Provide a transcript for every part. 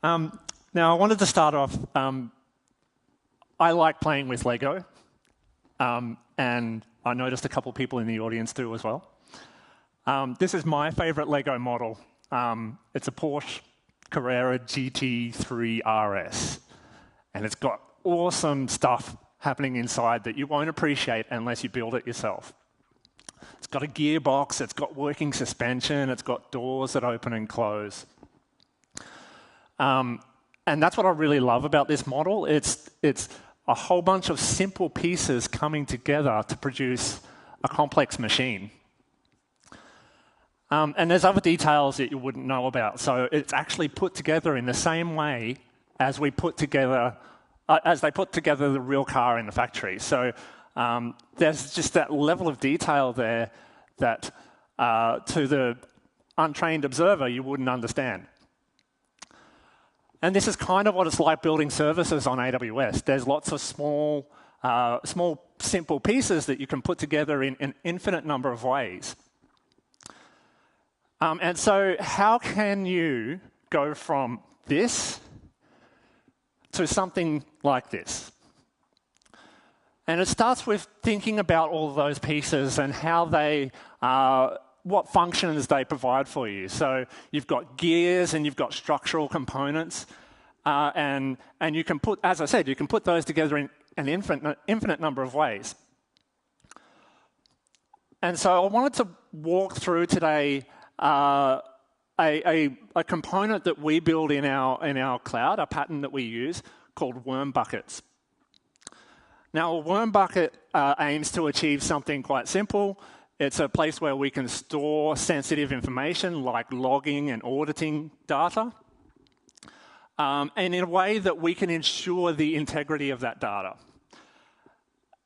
Now, I wanted to start off, I like playing with Lego, and I noticed a couple people in the audience do as well. This is my favorite Lego model. It's a Porsche Carrera GT3 RS, and it's got awesome stuff happening inside that you won't appreciate unless you build it yourself. It's got a gearbox, it's got working suspension, it's got doors that open and close. And that's what I really love about this model. It's a whole bunch of simple pieces coming together to produce a complex machine. And there's other details that you wouldn't know about. So it's actually put together in the same way as we put together, as they put together the real car in the factory. So there's just that level of detail there that to the untrained observer you wouldn't understand. And this is kind of what it's like building services on AWS. There's lots of small, simple pieces that you can put together in an infinite number of ways. And so how can you go from this to something like this? And it starts with thinking about all of those pieces and how they, what functions they provide for you. So you've got gears and you've got structural components, and you can put, as I said, you can put those together in an infinite number of ways. And so I wanted to walk through today a component that we build in our cloud, a pattern that we use called W.O.R.M buckets. Now, a W.O.R.M bucket aims to achieve something quite simple. It's a place where we can store sensitive information like logging and auditing data, and in a way that we can ensure the integrity of that data.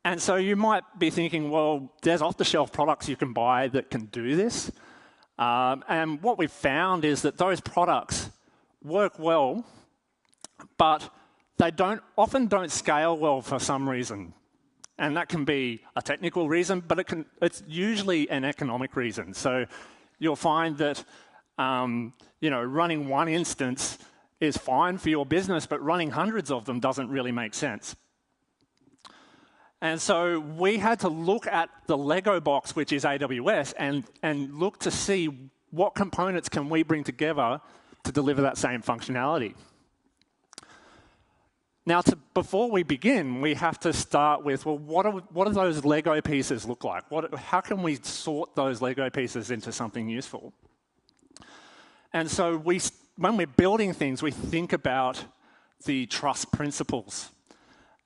And so you might be thinking, well, there's off-the-shelf products you can buy that can do this. And what we've found is that those products work well, but they often don't scale well for some reason. And that can be a technical reason, but it's usually an economic reason. So you'll find that running one instance is fine for your business, but running hundreds of them doesn't really make sense. And so we had to look at the Lego box, which is AWS, and look to see what components can we bring together to deliver that same functionality. Now, before we begin, we have to start with, well, what do those Lego pieces look like? How can we sort those Lego pieces into something useful? And so when we're building things, we think about the trust principles.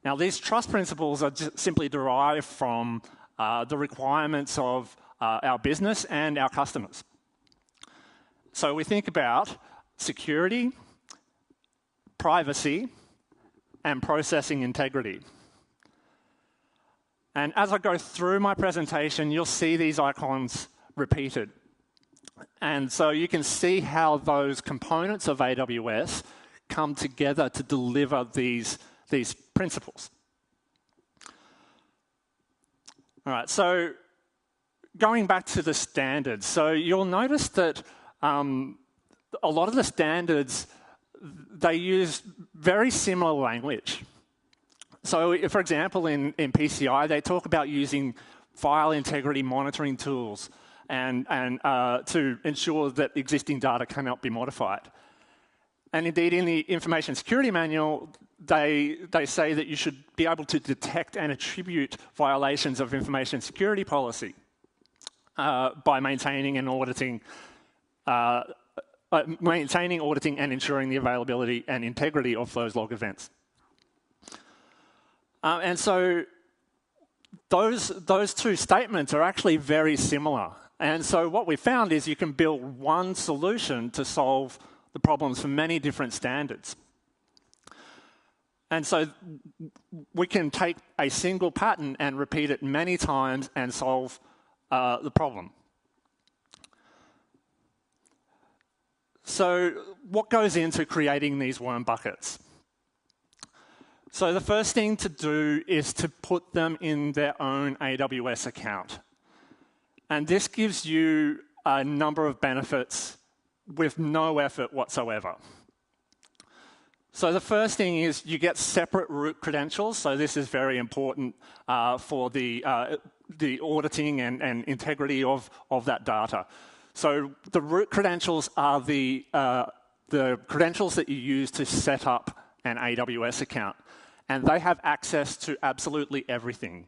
Now, these trust principles are just simply derived from the requirements of our business and our customers. So we think about security, privacy, and processing integrity. And as I go through my presentation, you'll see these icons repeated. And so you can see how those components of AWS come together to deliver these principles. All right, so going back to the standards. So you'll notice that a lot of the standards, they use very similar language. So, for example, in PCI, they talk about using file integrity monitoring tools and to ensure that existing data cannot be modified. And indeed, in the information security manual, they say that you should be able to detect and attribute violations of information security policy by maintaining and auditing and ensuring the availability and integrity of those log events. And so those two statements are actually very similar. And so what we found is you can build one solution to solve the problems for many different standards. And so we can take a single pattern and repeat it many times and solve the problem. So what goes into creating these W.O.R.M buckets? So the first thing to do is to put them in their own AWS account. And this gives you a number of benefits with no effort whatsoever. So the first thing is you get separate root credentials. So this is very important for the auditing and integrity of that data. So the root credentials are the credentials that you use to set up an AWS account, and they have access to absolutely everything.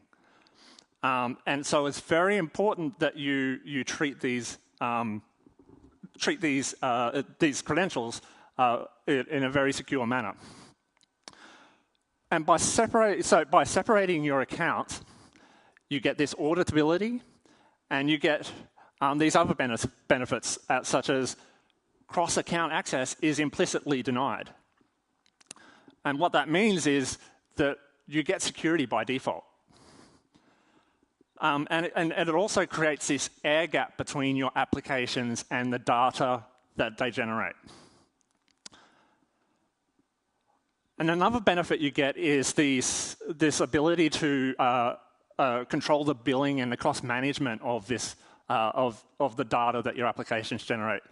And so it's very important that you treat these credentials in a very secure manner. And by separating your accounts, you get this auditability, and you get these other benefits, such as cross-account access is implicitly denied. And what that means is that you get security by default. And it also creates this air gap between your applications and the data that they generate. And another benefit you get is this ability to control the billing and the cost management of this of the data that your applications generate.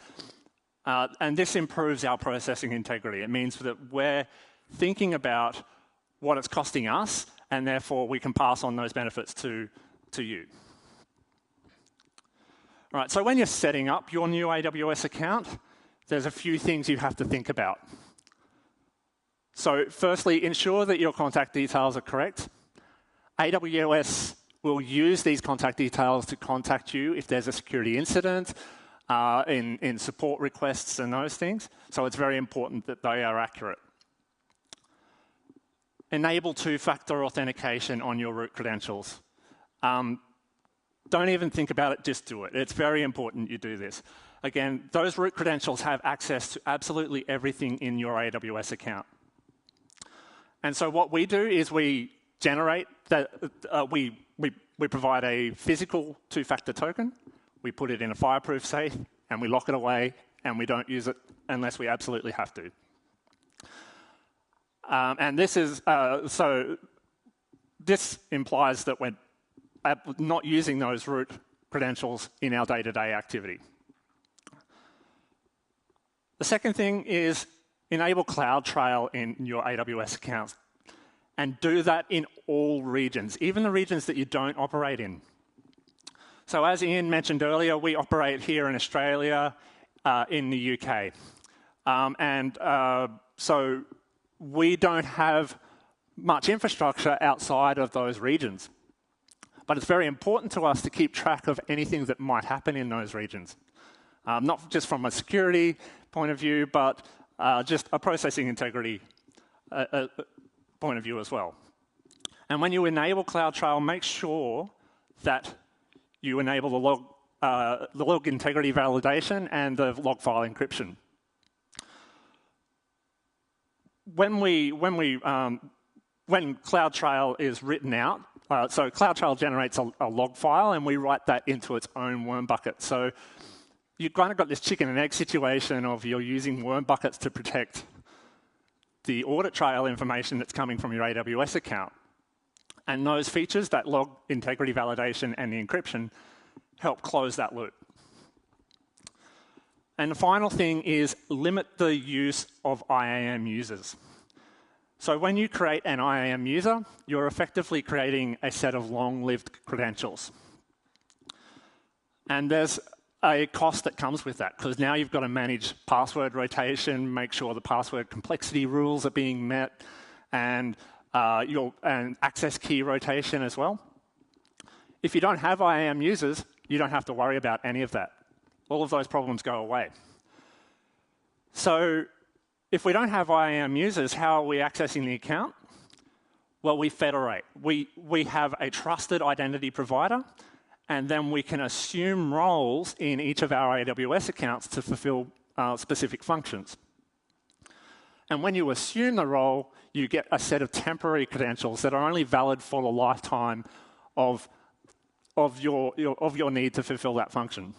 And this improves our processing integrity. It means that we're thinking about what it's costing us, and therefore we can pass on those benefits to you. All right, so when you're setting up your new AWS account, there's a few things you have to think about. So firstly, ensure that your contact details are correct. AWS will use these contact details to contact you if there's a security incident, in support requests and those things. So it's very important that they are accurate. Enable two-factor authentication on your root credentials. Don't even think about it, just do it. It's very important you do this. Again, those root credentials have access to absolutely everything in your AWS account. And so what we do is we generate that, we provide a physical two-factor token, we put it in a fireproof safe, and we lock it away, and we don't use it unless we absolutely have to. And this is, so this implies that we're not using those root credentials in our day-to-day activity. The second thing is enable CloudTrail in your AWS accounts, and do that in all regions, even the regions that you don't operate in. So as Ian mentioned earlier, we operate here in Australia, in the UK. So we don't have much infrastructure outside of those regions. But it's very important to us to keep track of anything that might happen in those regions. Not just from a security point of view, but just a processing integrity point of view as well. And when you enable CloudTrail, make sure that you enable the log integrity validation and the log file encryption. When CloudTrail is written out, so CloudTrail generates a log file, and we write that into its own worm bucket. So you've kind of got this chicken and egg situation of you're using worm buckets to protect the audit trail information that's coming from your AWS account. And those features, that log integrity validation and the encryption, help close that loop. And the final thing is limit the use of IAM users. So when you create an IAM user, you're effectively creating a set of long-lived credentials. And there's a cost that comes with that, because now you've got to manage password rotation, make sure the password complexity rules are being met, and access key rotation as well. If you don't have IAM users, you don't have to worry about any of that. All of those problems go away. So if we don't have IAM users, how are we accessing the account? Well, we federate. We have a trusted identity provider, and then we can assume roles in each of our AWS accounts to fulfill specific functions. And when you assume the role, you get a set of temporary credentials that are only valid for the lifetime of your need to fulfill that function.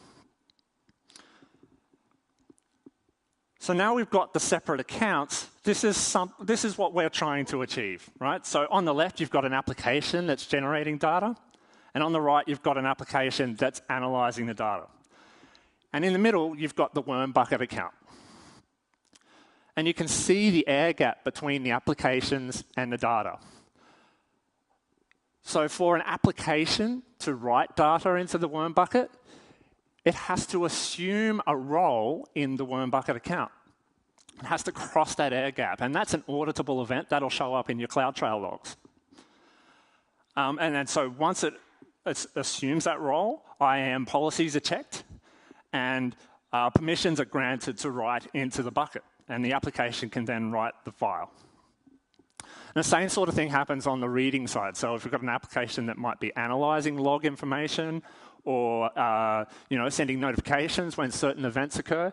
So now we've got the separate accounts. This is what we're trying to achieve, right? So on the left, you've got an application that's generating data, and on the right, you've got an application that's analyzing the data. And in the middle, you've got the worm bucket account. And you can see the air gap between the applications and the data. So for an application to write data into the W.O.R.M bucket, it has to assume a role in the W.O.R.M bucket account. It has to cross that air gap, and that's an auditable event that'll show up in your CloudTrail logs. And then so once it assumes that role, IAM policies are checked, and permissions are granted to write into the bucket, and the application can then write the file. And the same sort of thing happens on the reading side. So if we've got an application that might be analyzing log information or sending notifications when certain events occur,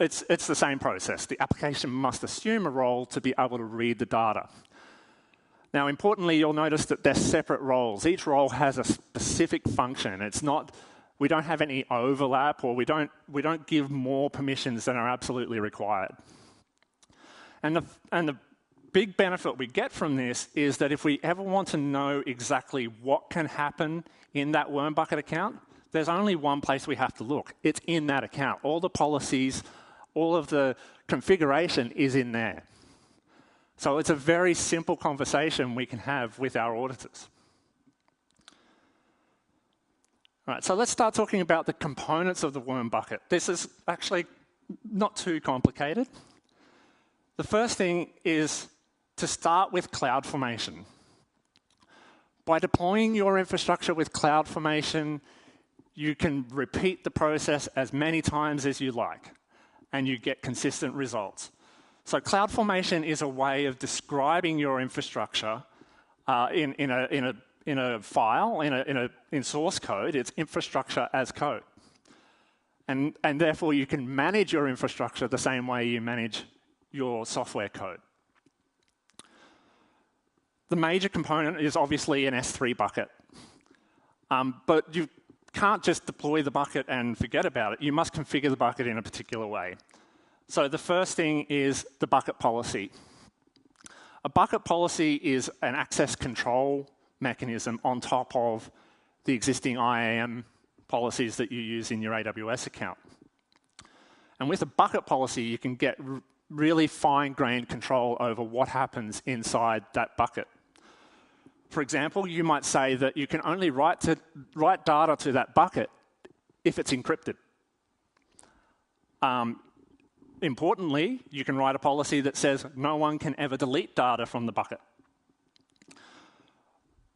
it's the same process. The application must assume a role to be able to read the data. Now, importantly, you'll notice that they're separate roles. Each role has a specific function. It's not, we don't have any overlap, or we don't give more permissions than are absolutely required. And the big benefit we get from this is that if we ever want to know exactly what can happen in that W.O.R.M bucket account, there's only one place we have to look. It's in that account. All the policies, all of the configuration is in there. So it's a very simple conversation we can have with our auditors. All right, so let's start talking about the components of the W.O.R.M bucket. This is actually not too complicated. The first thing is to start with CloudFormation. By deploying your infrastructure with CloudFormation, you can repeat the process as many times as you like, and you get consistent results. So CloudFormation is a way of describing your infrastructure in a file, in source code. It's infrastructure as code. And therefore, you can manage your infrastructure the same way you manage your software code. The major component is obviously an S3 bucket. But you can't just deploy the bucket and forget about it. You must configure the bucket in a particular way. So the first thing is the bucket policy. A bucket policy is an access control mechanism on top of the existing IAM policies that you use in your AWS account. And with a bucket policy, you can get really fine-grained control over what happens inside that bucket. For example, you might say that you can only write data to that bucket if it's encrypted. Importantly, you can write a policy that says no one can ever delete data from the bucket.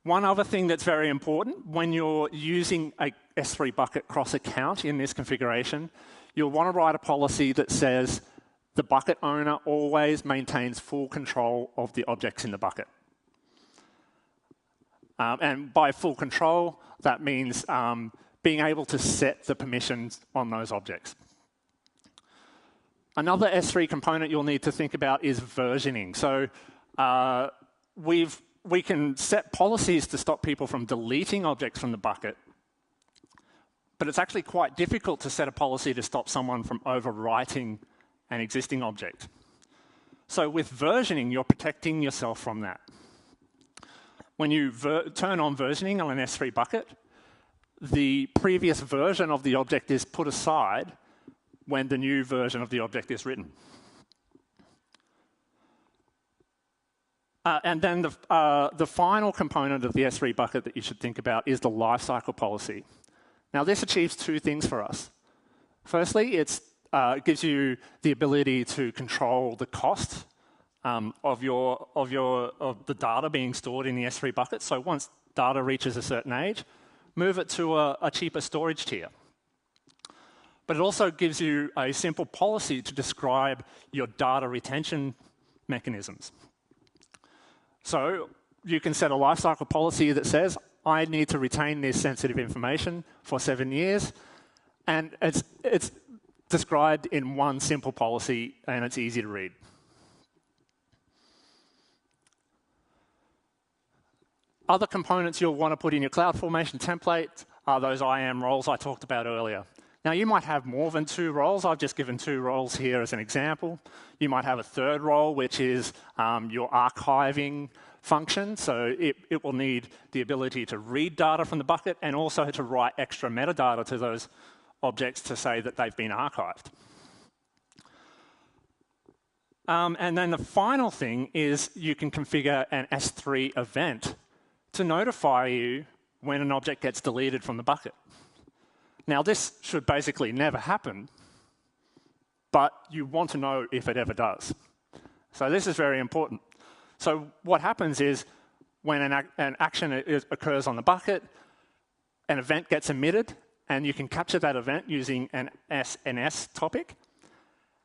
One other thing that's very important, when you're using a S3 bucket cross-account in this configuration, you'll want to write a policy that says the bucket owner always maintains full control of the objects in the bucket. And by full control, that means being able to set the permissions on those objects. Another S3 component you'll need to think about is versioning. So we can set policies to stop people from deleting objects from the bucket, but it's actually quite difficult to set a policy to stop someone from overwriting an existing object. So with versioning, you're protecting yourself from that. When you turn on versioning on an S3 bucket, the previous version of the object is put aside when the new version of the object is written. And then the final component of the S3 bucket that you should think about is the lifecycle policy. Now, this achieves two things for us. Firstly, it gives you the ability to control the cost of the data being stored in the S3 bucket. So once data reaches a certain age, move it to a cheaper storage tier. But it also gives you a simple policy to describe your data retention mechanisms. So you can set a lifecycle policy that says, I need to retain this sensitive information for 7 years, and it's described in one simple policy, and it's easy to read. Other components you'll want to put in your CloudFormation template are those IAM roles I talked about earlier. Now, you might have more than 2 roles. I've just given 2 roles here as an example. You might have a third role, which is your archiving function. So it will need the ability to read data from the bucket and also to write extra metadata to those objects to say that they've been archived. And then the final thing is you can configure an S3 event to notify you when an object gets deleted from the bucket. Now, this should basically never happen, but you want to know if it ever does. So this is very important. So what happens is when an action occurs on the bucket, an event gets emitted, and you can capture that event using an SNS topic.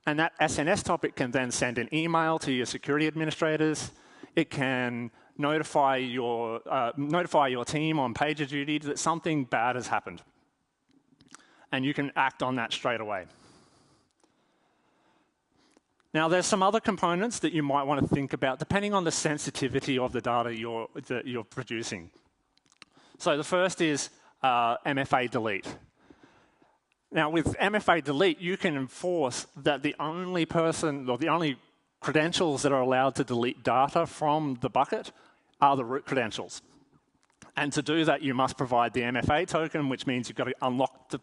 And that SNS topic can then send an email to your security administrators. It can notify your team on PagerDuty that something bad has happened. And you can act on that straight away. Now, there's some other components that you might want to think about depending on the sensitivity of the data that you're producing. So the first is MFA delete. Now, with MFA delete, you can enforce that the only person or the only credentials that are allowed to delete data from the bucket are the root credentials. And to do that, you must provide the MFA token, which means you've got to unlock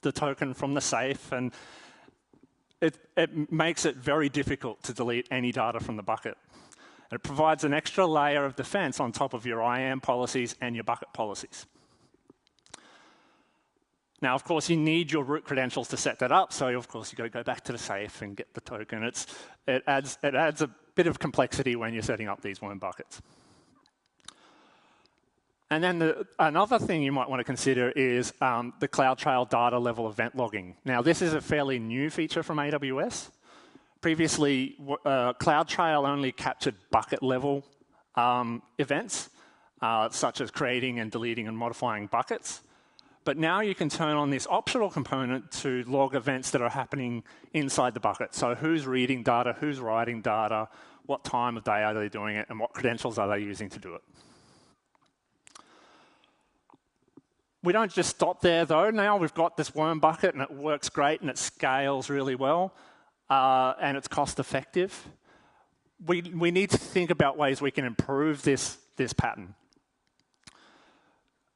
the token from the safe, and it makes it very difficult to delete any data from the bucket. It provides an extra layer of defense on top of your IAM policies and your bucket policies. Now, of course, you need your root credentials to set that up, so of course you've got to go back to the safe and get the token. It adds a bit of complexity when you're setting up these W.O.R.M buckets. And then another thing you might want to consider is the CloudTrail data level event logging. Now, this is a fairly new feature from AWS. Previously, CloudTrail only captured bucket level events, such as creating and deleting and modifying buckets. But now you can turn on this optional component to log events that are happening inside the bucket. So who's reading data, who's writing data, what time of day are they doing it, and what credentials are they using to do it. We don't just stop there, though. Now we've got this W.O.R.M bucket, and it works great, and it scales really well, and it's cost-effective. We need to think about ways we can improve this pattern.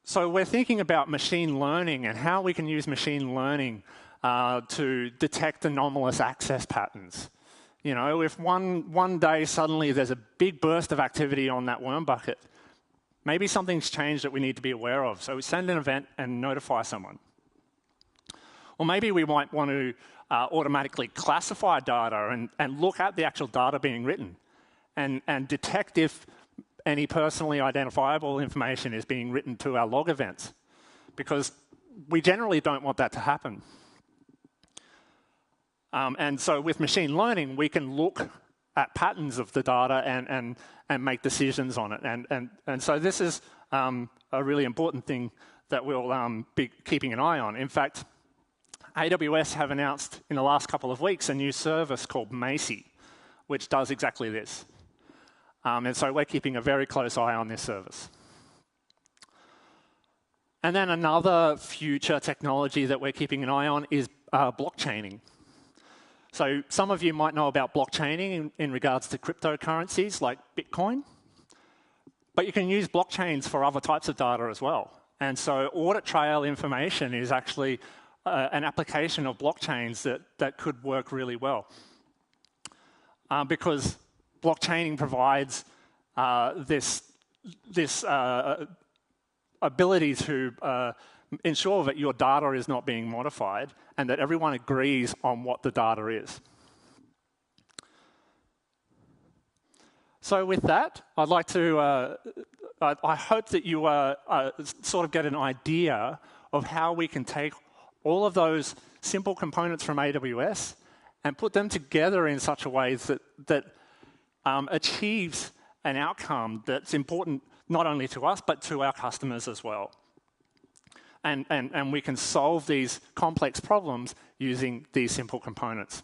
So we're thinking about machine learning and how we can use machine learning to detect anomalous access patterns. You know, if one day suddenly there's a big burst of activity on that W.O.R.M bucket, maybe something's changed that we need to be aware of. So we send an event and notify someone. Or maybe we might want to automatically classify data and look at the actual data being written and detect if any personally identifiable information is being written to our log events, because we generally don't want that to happen. And so with machine learning, we can look at patterns of the data and make decisions on it. And so this is a really important thing that we'll be keeping an eye on. In fact, AWS have announced in the last couple of weeks a new service called Macy, which does exactly this. And so we're keeping a very close eye on this service. And then another future technology that we're keeping an eye on is blockchaining. So some of you might know about blockchaining in regards to cryptocurrencies like Bitcoin. But you can use blockchains for other types of data as well. And so audit trail information is actually an application of blockchains that could work really well. Because blockchaining provides this ability to ensure that your data is not being modified and that everyone agrees on what the data is. So with that, I'd like to, I hope that you sort of get an idea of how we can take all of those simple components from AWS and put them together in such a way that achieves an outcome that's important not only to us, but to our customers as well. And we can solve these complex problems using these simple components.